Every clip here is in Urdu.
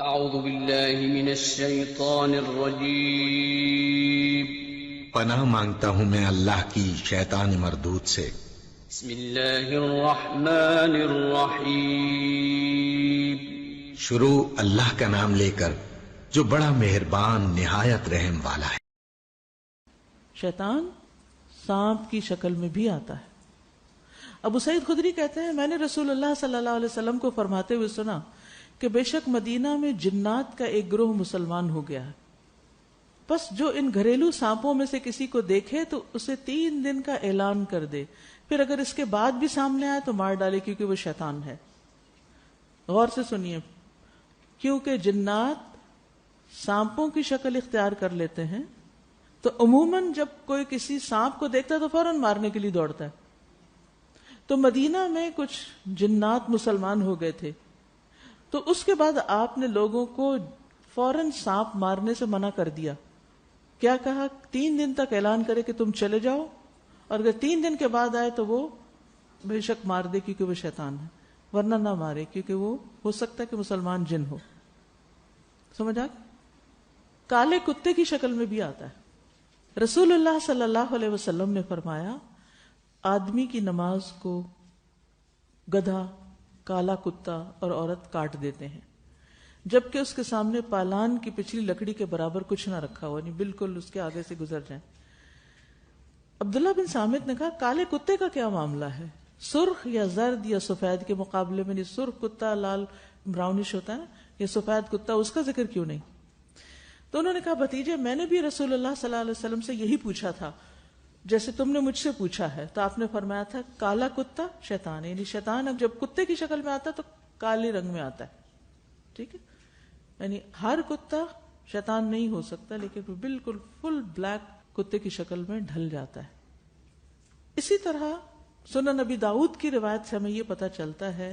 اعوذ باللہ من الشیطان الرجیم پناہ مانگتا ہوں میں اللہ کی شیطان مردود سے۔ بسم اللہ الرحمن الرحیم شروع اللہ کا نام لے کر جو بڑا مہربان نہایت رحم والا ہے۔ شیطان سانپ کی شکل میں بھی آتا ہے۔ ابو سعید خدری کہتے ہیں میں نے رسول اللہ صلی اللہ علیہ وسلم کو فرماتے ہوئے سنا کہ بے شک مدینہ میں جنات کا ایک گروہ مسلمان ہو گیا ہے، بس جو ان گھریلو سانپوں میں سے کسی کو دیکھے تو اسے 3 دن کا اعلان کر دے، پھر اگر اس کے بعد بھی سامنے آئے تو مار ڈالے، کیونکہ وہ شیطان ہے۔ غور سے سنیے، کیونکہ جنات سانپوں کی شکل اختیار کر لیتے ہیں تو عموماً جب کوئی کسی سانپ کو دیکھتا ہے تو فوراً مارنے کے لیے دوڑتا ہے۔ تو مدینہ میں کچھ جنات مسلمان ہو گئے تھے، تو اس کے بعد آپ نے لوگوں کو فوراً سانپ مارنے سے منع کر دیا۔ کیا کہا؟ 3 دن تک اعلان کرے کہ تم چلے جاؤ، اور اگر 3 دن کے بعد آئے تو وہ بے شک مار دے کیونکہ وہ شیطان ہے، ورنہ نہ مارے کیونکہ وہ ہو سکتا ہے کہ مسلمان جن ہو۔ سمجھ آ؟ کالے کتے کی شکل میں بھی آتا ہے۔ رسول اللہ صلی اللہ علیہ وسلم نے فرمایا آدمی کی نماز کو گدھا، کالا کتا اور عورت کاٹ دیتے ہیں، جبکہ اس کے سامنے پالان کی پچھلی لکڑی کے برابر کچھ نہ رکھا ہوا، یعنی بالکل اس کے آگے سے گزر جائیں۔ عبداللہ بن سامت نے کہا کالے کتے کا کیا معاملہ ہے؟ سرخ یا زرد یا سفید کے مقابلے میں، سرخ کتا لال براؤنش ہوتا ہے نا، یہ سفید کتا، اس کا ذکر کیوں نہیں؟ تو انہوں نے کہا بھتیجے میں نے بھی رسول اللہ صلی اللہ علیہ وسلم سے یہی پوچھا تھا جیسے تم نے مجھ سے پوچھا ہے، تو آپ نے فرمایا تھا کالا کتا شیطان ہے، یعنی شیطان اب جب کتے کی شکل میں آتا ہے تو کالے رنگ میں آتا ہے، ٹھیک ہے؟ یعنی ہر کتا شیطان نہیں ہو سکتا، لیکن وہ بالکل فل بلیک کتے کی شکل میں ڈھل جاتا ہے۔ اسی طرح سنن نبی داؤد کی روایت سے ہمیں یہ پتہ چلتا ہے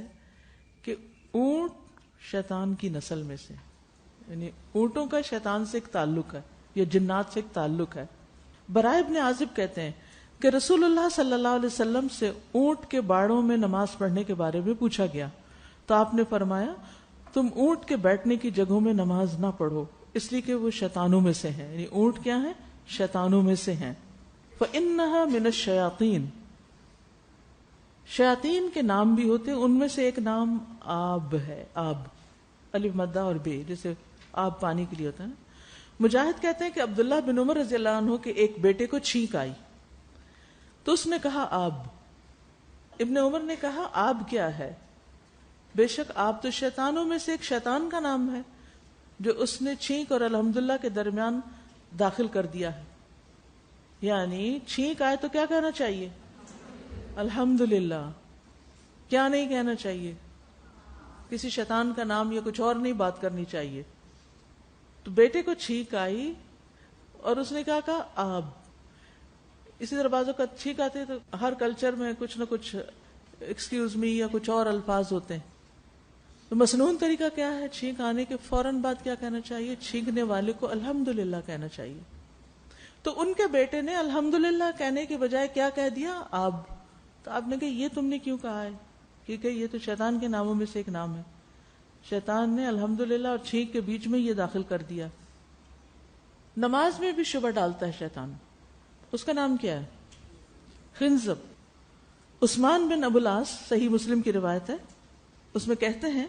کہ اونٹ شیطان کی نسل میں سے، یعنی اونٹوں کا شیطان سے ایک تعلق ہے یا جنات سے ایک تعلق ہے۔ برائے ابن عازب کہتے ہیں کہ رسول اللہ صلی اللہ علیہ وسلم سے اونٹ کے باڑوں میں نماز پڑھنے کے بارے میں پوچھا گیا تو آپ نے فرمایا تم اونٹ کے بیٹھنے کی جگہوں میں نماز نہ پڑھو، اس لیے کہ وہ شیطانوں میں سے ہیں، یعنی اونٹ کیا ہیں؟ شیطانوں میں سے ہیں۔ فَإِنَّهَا مِنَ الشَّيَاطِينِ، شیاطین کے نام بھی ہوتے ہیں، ان میں سے ایک نام آب ہے، آب، الف مدہ اور بے، جیسے آب پانی کے لیے ہوتا ہے نا۔ مجاہد کہتے ہیں کہ عبداللہ بن عمر رضی اللہ عنہ کے ایک بیٹے کو چھینک آئی تو اس نے کہا آب۔ ابن عمر نے کہا آب کیا ہے؟ بے شک آب تو شیطانوں میں سے ایک شیطان کا نام ہے جو اس نے چھینک اور الحمدللہ کے درمیان داخل کر دیا ہے۔ یعنی چھینک آئے تو کیا کہنا چاہیے؟ الحمدللہ، کیا نہیں کہنا چاہیے؟ کسی شیطان کا نام یا کچھ اور نہیں بات کرنی چاہیے۔ تو بیٹے کو چھینک آئی اور اس نے کیا کہا آب۔ اسی طرح بعضوں کا چھینک آتے تو ہر کلچر میں کچھ نہ کچھ ایکسکیوز می یا کچھ اور الفاظ ہوتے ہیں، تو مسنون طریقہ کیا ہے؟ چھینک آنے کے فوراً بعد کیا کہنا چاہیے؟ چھینکنے والے کو الحمدللہ کہنا چاہیے۔ تو ان کے بیٹے نے الحمدللہ کہنے کے بجائے کیا کہہ دیا؟ آب۔ تو آپ نے کہا یہ تم نے کیوں کہا ہے؟ کیونکہ یہ تو شیطان کے ناموں میں سے ایک نام ہے، شیطان نے الحمدللہ اور چھینک کے بیچ میں یہ داخل کر دیا۔ نماز میں بھی شبہ ڈالتا ہے شیطان، اس کا نام کیا ہے؟ خنزب۔ عثمان بن ابو العاص، صحیح مسلم کی روایت ہے، اس میں کہتے ہیں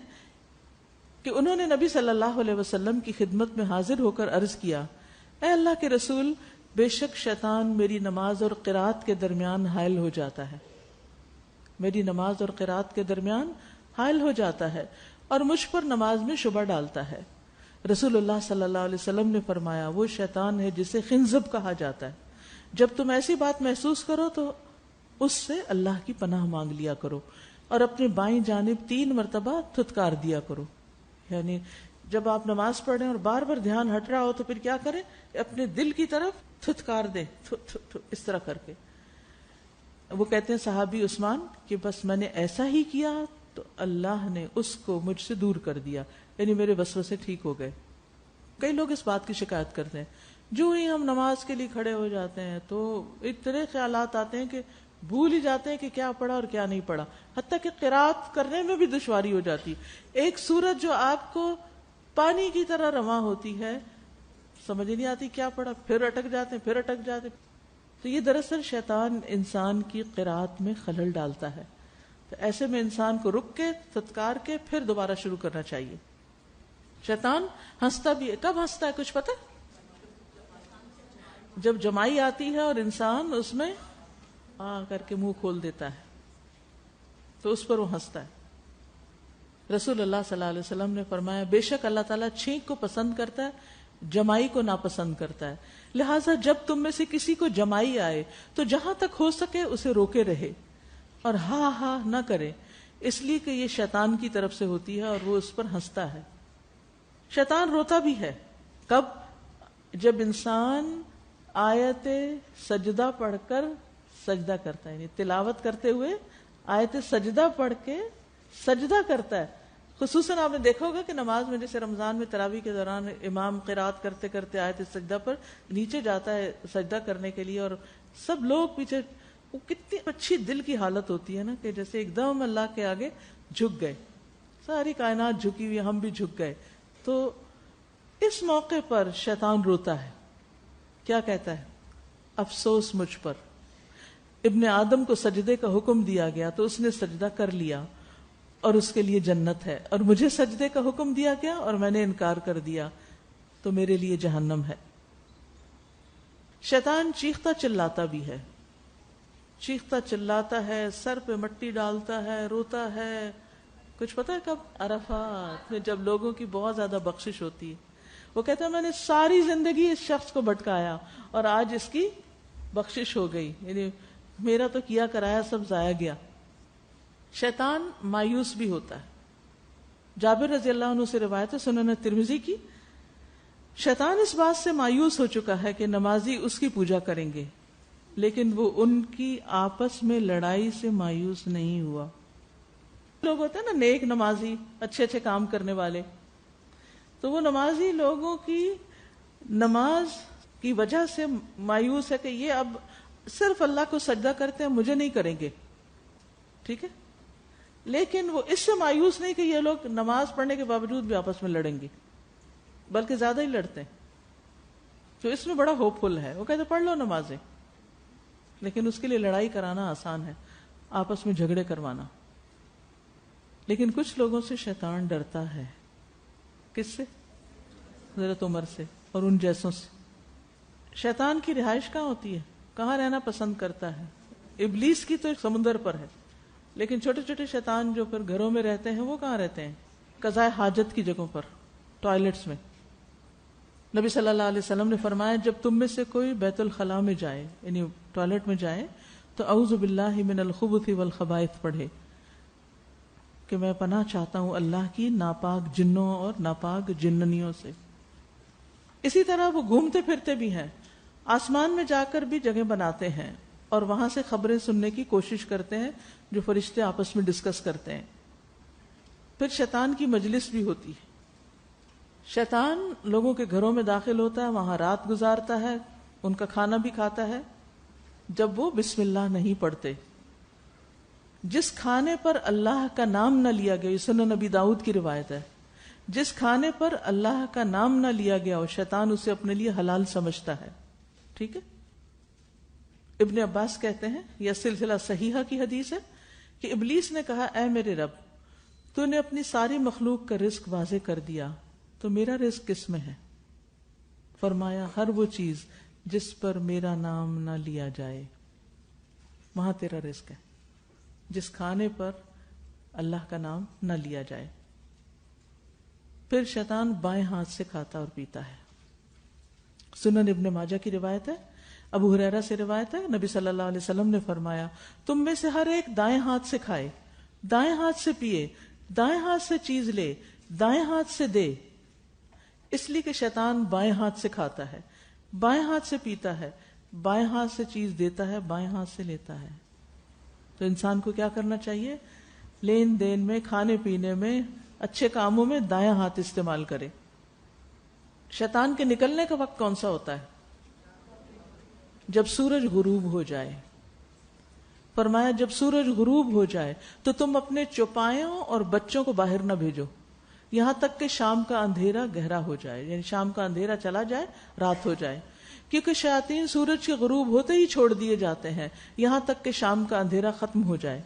کہ انہوں نے نبی صلی اللہ علیہ وسلم کی خدمت میں حاضر ہو کر عرض کیا اے اللہ کے رسول، بے شک شیطان میری نماز اور قرات کے درمیان حائل ہو جاتا ہے، میری نماز اور قرات کے درمیان حائل ہو جاتا ہے اور مجھ پر نماز میں شبہ ڈالتا ہے۔ رسول اللہ صلی اللہ علیہ وسلم نے فرمایا وہ شیطان ہے جسے خنزب کہا جاتا ہے، جب تم ایسی بات محسوس کرو تو اس سے اللہ کی پناہ مانگ لیا کرو اور اپنے بائیں جانب 3 مرتبہ تھتکار دیا کرو۔ یعنی جب آپ نماز پڑھ رہے ہیں اور بار بار دھیان ہٹ رہا ہو تو پھر کیا کریں؟ اپنے دل کی طرف تھتکار دیں، اس طرح کر کے۔ وہ کہتے ہیں صحابی عثمان کہ بس میں نے ایسا ہی کیا تو اللہ نے اس کو مجھ سے دور کر دیا، یعنی میرے وسوسے ٹھیک ہو گئے۔ کئی لوگ اس بات کی شکایت کرتے ہیں جو ہی ہم نماز کے لیے کھڑے ہو جاتے ہیں تو اتنے خیالات آتے ہیں کہ بھول ہی جاتے ہیں کہ کیا پڑھا اور کیا نہیں پڑھا، حتیٰ کہ قرات کرنے میں بھی دشواری ہو جاتی۔ ایک سورت جو آپ کو پانی کی طرح رواں ہوتی ہے، سمجھ نہیں آتی کیا پڑھا، پھر اٹک جاتے. تو یہ دراصل شیطان انسان کی قرات میں خلل ڈالتا ہے. تو ایسے میں انسان کو رک کے تذکار کے پھر دوبارہ شروع کرنا چاہیے. شیطان ہنستا بھی ہے. کب ہنستا ہے کچھ پتہ؟ جب جمائی آتی ہے اور انسان اس میں کر کے منہ کھول دیتا ہے تو اس پر وہ ہنستا ہے. رسول اللہ صلی اللہ علیہ وسلم نے فرمایا بے شک اللہ تعالیٰ چھینک کو پسند کرتا ہے، جمائی کو ناپسند کرتا ہے. لہٰذا جب تم میں سے کسی کو جمائی آئے تو جہاں تک ہو سکے اسے روکے رہے اور ہاں نہ کرے، اس لیے کہ یہ شیطان کی طرف سے ہوتی ہے اور وہ اس پر ہنستا ہے. شیطان روتا بھی ہے. کب؟ جب انسان آیت سجدہ پڑھ کر سجدہ کرتا ہے، یعنی تلاوت کرتے ہوئے آیت سجدہ پڑھ کے سجدہ کرتا ہے. خصوصاً آپ نے دیکھا ہوگا کہ نماز میں جیسے رمضان میں تراویح کے دوران امام قرات کرتے کرتے آیت سجدہ پر نیچے جاتا ہے سجدہ کرنے کے لیے اور سب لوگ پیچھے، وہ کتنی اچھی دل کی حالت ہوتی ہے نا کہ جیسے ایک دم اللہ کے آگے جھک گئے، ساری کائنات جھکی ہوئی، ہم بھی جھک گئے. تو اس موقع پر شیطان روتا ہے. کیا کہتا ہے؟ افسوس مجھ پر، ابن آدم کو سجدے کا حکم دیا گیا تو اس نے سجدہ کر لیا اور اس کے لیے جنت ہے، اور مجھے سجدے کا حکم دیا گیا اور میں نے انکار کر دیا تو میرے لیے جہنم ہے. شیطان چیختا چلاتا بھی ہے، چیختا چلاتا ہے، سر پہ مٹی ڈالتا ہے، روتا ہے. کچھ پتہ ہے کب؟ عرفات میں جب لوگوں کی بہت زیادہ بخشش ہوتی ہے. وہ کہتا ہے میں نے ساری زندگی اس شخص کو بھٹکایا اور آج اس کی بخشش ہو گئی، یعنی میرا تو کیا کرایا سب ضائع گیا. شیطان مایوس بھی ہوتا ہے. جابر رضی اللہ عنہ سے روایت ہے سنن ترمذی کی، شیطان اس بات سے مایوس ہو چکا ہے کہ نمازی اس کی پوجا کریں گے، لیکن وہ ان کی آپس میں لڑائی سے مایوس نہیں ہوا. لوگ ہوتے ہیں نا نیک نمازی، اچھے اچھے کام کرنے والے، تو وہ نمازی لوگوں کی نماز کی وجہ سے مایوس ہے کہ یہ اب صرف اللہ کو سجدہ کرتے ہیں، مجھے نہیں کریں گے. ٹھیک ہے، لیکن وہ اس سے مایوس نہیں کہ یہ لوگ نماز پڑھنے کے باوجود بھی آپس میں لڑیں گے، بلکہ زیادہ ہی لڑتے ہیں. تو اس میں بڑا ہوپ فل ہے. وہ کہتے پڑھ لو نمازیں، لیکن اس کے لیے لڑائی کرانا آسان ہے، آپس میں جھگڑے کروانا. لیکن کچھ لوگوں سے شیطان ڈرتا ہے. کس سے؟ حضرت عمر سے اور ان جیسوں سے. شیطان کی رہائش کہاں ہوتی ہے؟ کہاں رہنا پسند کرتا ہے؟ ابلیس کی تو ایک سمندر پر ہے، لیکن چھوٹے چھوٹے شیطان جو پھر گھروں میں رہتے ہیں وہ کہاں رہتے ہیں؟ قضاء حاجت کی جگہوں پر، ٹوائلٹس میں. نبی صلی اللہ علیہ وسلم نے فرمایا جب تم میں سے کوئی بیت الخلاء میں جائے، یعنی ٹوائلٹ میں جائے، تو اعوذ باللہ من الخبث والخبائث پڑھے کہ میں پناہ چاہتا ہوں اللہ کی ناپاک جنوں اور ناپاک جننیوں سے. اسی طرح وہ گھومتے پھرتے بھی ہیں، آسمان میں جا کر بھی جگہ بناتے ہیں اور وہاں سے خبریں سننے کی کوشش کرتے ہیں جو فرشتے آپس میں ڈسکس کرتے ہیں. پھر شیطان کی مجلس بھی ہوتی ہے. شیطان لوگوں کے گھروں میں داخل ہوتا ہے، وہاں رات گزارتا ہے، ان کا کھانا بھی کھاتا ہے جب وہ بسم اللہ نہیں پڑھتے. جس کھانے پر اللہ کا نام نہ لیا گیا، یہ سنن نبی داؤد کی روایت ہے، جس کھانے پر اللہ کا نام نہ لیا گیا اور شیطان اسے اپنے لیے حلال سمجھتا ہے. ٹھیک ہے. ابن عباس کہتے ہیں، یہ سلسلہ صحیحہ کی حدیث ہے، کہ ابلیس نے کہا اے میرے رب، تو نے اپنی ساری مخلوق کا رزق واضح کر دیا، تو میرا رزق کس میں ہے؟ فرمایا ہر وہ چیز جس پر میرا نام نہ لیا جائے، وہاں تیرا رزق ہے، جس کھانے پر اللہ کا نام نہ لیا جائے. پھر شیطان بائیں ہاتھ سے کھاتا اور پیتا ہے. سنن ابن ماجہ کی روایت ہے، ابو ہریرہ سے روایت ہے، نبی صلی اللہ علیہ وسلم نے فرمایا تم میں سے ہر ایک دائیں ہاتھ سے کھائے، دائیں ہاتھ سے پیے، دائیں ہاتھ سے چیز لے، دائیں ہاتھ سے دے. اس لیے کہ شیطان بائیں ہاتھ سے کھاتا ہے، بائیں ہاتھ سے پیتا ہے، بائیں ہاتھ سے چیز دیتا ہے، بائیں ہاتھ سے لیتا ہے. تو انسان کو کیا کرنا چاہیے؟ لین دین میں، کھانے پینے میں، اچھے کاموں میں دائیں ہاتھ استعمال کرے. شیطان کے نکلنے کا وقت کون سا ہوتا ہے؟ جب سورج غروب ہو جائے. فرمایا جب سورج غروب ہو جائے تو تم اپنے چوپایوں اور بچوں کو باہر نہ بھیجو. یہاں تک کہ شام کا اندھیرا گہرا ہو جائے، یعنی شام کا اندھیرا چلا جائے، رات ہو جائے، کیونکہ شیاطین سورج کے غروب ہوتے ہی چھوڑ دیے جاتے ہیں یہاں تک کہ شام کا اندھیرا ختم ہو جائے۔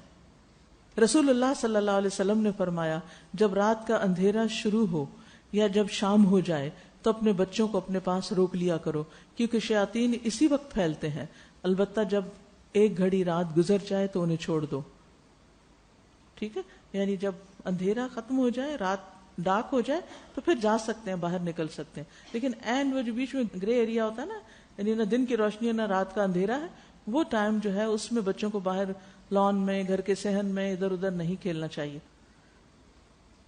رسول اللہ صلی اللہ علیہ وسلم نے فرمایا جب رات کا اندھیرا شروع ہو یا جب شام ہو جائے تو اپنے بچوں کو اپنے پاس روک لیا کرو، کیونکہ شیاطین اسی وقت پھیلتے ہیں، البتہ جب ایک گھڑی رات گزر جائے تو انہیں چھوڑ دو، ٹھیک ہے؟ یعنی جب اندھیرا ختم ہو جائے، رات ڈارک ہو جائے تو پھر جا سکتے ہیں، باہر نکل سکتے ہیں، لیکن اینڈ وہ جو بیچ میں گرے ایریا ہوتا ہے نا، یعنی نہ دن کی روشنی ہے نہ رات کا اندھیرا ہے، وہ ٹائم جو ہے اس میں بچوں کو باہر لان میں، گھر کے صحن میں ادھر ادھر نہیں کھیلنا چاہیے۔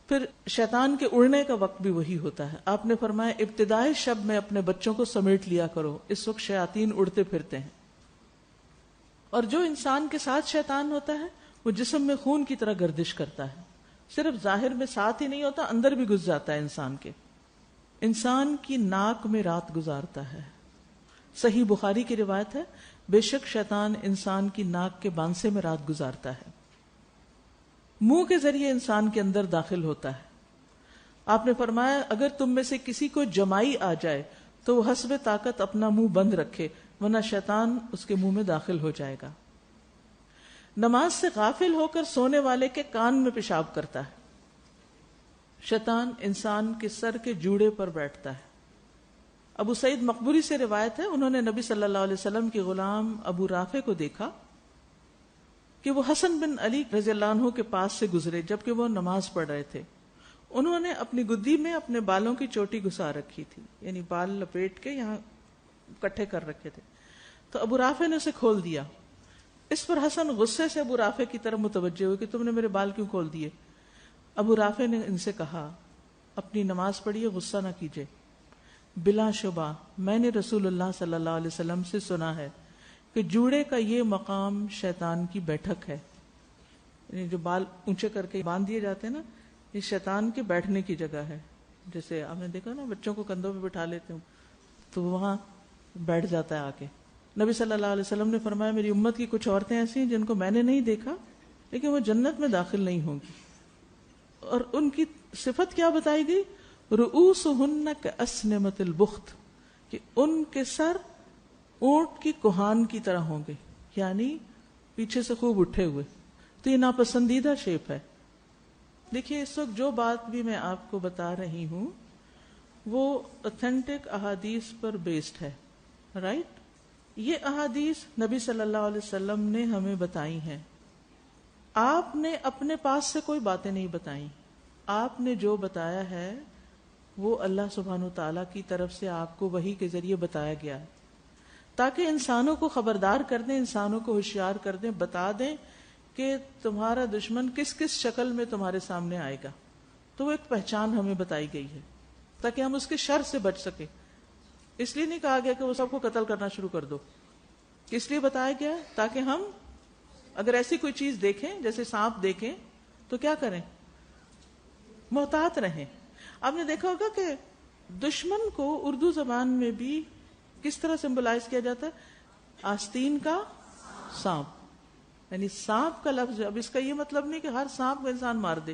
پھر شیطان کے اڑنے کا وقت بھی وہی ہوتا ہے۔ آپ نے فرمایا ابتدائی شب میں اپنے بچوں کو سمیٹ لیا کرو، اس وقت شیاطین اڑتے پھرتے ہیں۔ اور جو انسان کے ساتھ شیطان ہوتا ہے وہ جسم میں خون کی طرح گردش کرتا ہے، صرف ظاہر میں ساتھ ہی نہیں ہوتا، اندر بھی گھس جاتا ہے انسان کے۔ انسان کی ناک میں رات گزارتا ہے، صحیح بخاری کی روایت ہے، بے شک شیطان انسان کی ناک کے بانسے میں رات گزارتا ہے، منہ کے ذریعے انسان کے اندر داخل ہوتا ہے۔ آپ نے فرمایا اگر تم میں سے کسی کو جمائی آ جائے تو وہ حسب طاقت اپنا منہ بند رکھے، ورنہ شیطان اس کے منہ میں داخل ہو جائے گا۔ نماز سے غافل ہو کر سونے والے کے کان میں پیشاب کرتا ہے، شیطان انسان کے سر کے جوڑے پر بیٹھتا ہے۔ ابو سعید مقبوری سے روایت ہے، انہوں نے نبی صلی اللہ علیہ وسلم کے غلام ابو رافع کو دیکھا کہ وہ حسن بن علی رضی اللہ عنہ کے پاس سے گزرے جبکہ وہ نماز پڑھ رہے تھے۔ انہوں نے اپنی گدی میں اپنے بالوں کی چوٹی گھسا رکھی تھی، یعنی بال لپیٹ کے یہاں کٹھے کر رکھے تھے، تو ابو رافع نے اسے کھول دیا۔ اس پر حسن غصے سے ابو رافع کی طرف متوجہ ہوئے کہ تم نے میرے بال کیوں کھول دیے؟ ابو رافع نے ان سے کہا اپنی نماز پڑھیے، غصہ نہ کیجیے، بلا شبہ میں نے رسول اللہ صلی اللہ علیہ وسلم سے سنا ہے کہ جوڑے کا یہ مقام شیطان کی بیٹھک ہے، یعنی جو بال اونچے کر کے باندھ دیے جاتے ہیں نا، یہ شیطان کے بیٹھنے کی جگہ ہے۔ جیسے آپ نے دیکھا نا بچوں کو کندھوں پہ بٹھا لیتے ہوں تو وہاں بیٹھ جاتا ہے آ کے۔ نبی صلی اللہ علیہ وسلم نے فرمایا میری امت کی کچھ عورتیں ایسی ہیں جن کو میں نے نہیں دیکھا لیکن وہ جنت میں داخل نہیں ہوں گی، اور ان کی صفت کیا بتائی گئی؟ رؤوسہن کأسنمۃ البخت، کہ ان کے سر اونٹ کی کوہان کی طرح ہوں گے، یعنی پیچھے سے خوب اٹھے ہوئے۔ تو یہ ناپسندیدہ شیپ ہے۔ دیکھیے اس وقت جو بات بھی میں آپ کو بتا رہی ہوں وہ اوتھینٹک احادیث پر بیسڈ ہے، رائٹ؟ یہ احادیث نبی صلی اللہ علیہ وسلم نے ہمیں بتائی ہیں، آپ نے اپنے پاس سے کوئی باتیں نہیں بتائیں، آپ نے جو بتایا ہے وہ اللہ سبحانہ وتعالی کی طرف سے آپ کو وحی کے ذریعے بتایا گیا ہے، تاکہ انسانوں کو خبردار کر دیں، انسانوں کو ہوشیار کر دیں، بتا دیں کہ تمہارا دشمن کس کس شکل میں تمہارے سامنے آئے گا۔ تو وہ ایک پہچان ہمیں بتائی گئی ہے تاکہ ہم اس کے شر سے بچ سکیں۔ اس لیے نہیں کہا گیا کہ وہ سب کو قتل کرنا شروع کر دو، اس لیے بتایا گیا تاکہ ہم اگر ایسی کوئی چیز دیکھیں جیسے سانپ دیکھیں تو کیا کریں؟ محتاط رہیں۔ آپ نے دیکھا ہوگا کہ دشمن کو اردو زبان میں بھی کس طرح سمبلائز کیا جاتا ہے؟ آستین کا سانپ، یعنی سانپ کا لفظ۔ اب اس کا یہ مطلب نہیں کہ ہر سانپ کو انسان مار دے،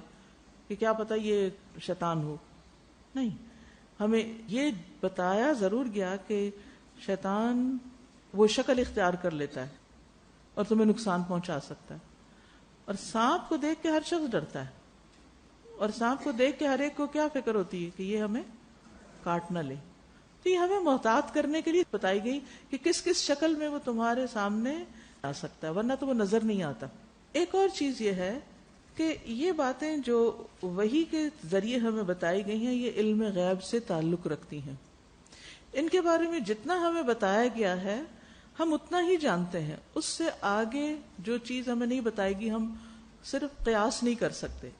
کہ کیا پتہ یہ شیطان ہو، نہیں، ہمیں یہ بتایا ضرور گیا کہ شیطان وہ شکل اختیار کر لیتا ہے اور تمہیں نقصان پہنچا سکتا ہے، اور سانپ کو دیکھ کے ہر شخص ڈرتا ہے، اور سانپ کو دیکھ کے ہر ایک کو کیا فکر ہوتی ہے کہ یہ ہمیں کاٹ نہ لے۔ تو یہ ہمیں محتاط کرنے کے لیے بتائی گئی کہ کس کس شکل میں وہ تمہارے سامنے آ سکتا ہے، ورنہ تو وہ نظر نہیں آتا۔ ایک اور چیز یہ ہے کہ یہ باتیں جو وحی کے ذریعے ہمیں بتائی گئی ہیں یہ علم غیب سے تعلق رکھتی ہیں، ان کے بارے میں جتنا ہمیں بتایا گیا ہے ہم اتنا ہی جانتے ہیں، اس سے آگے جو چیز ہمیں نہیں بتائے گی ہم صرف قیاس نہیں کر سکتے۔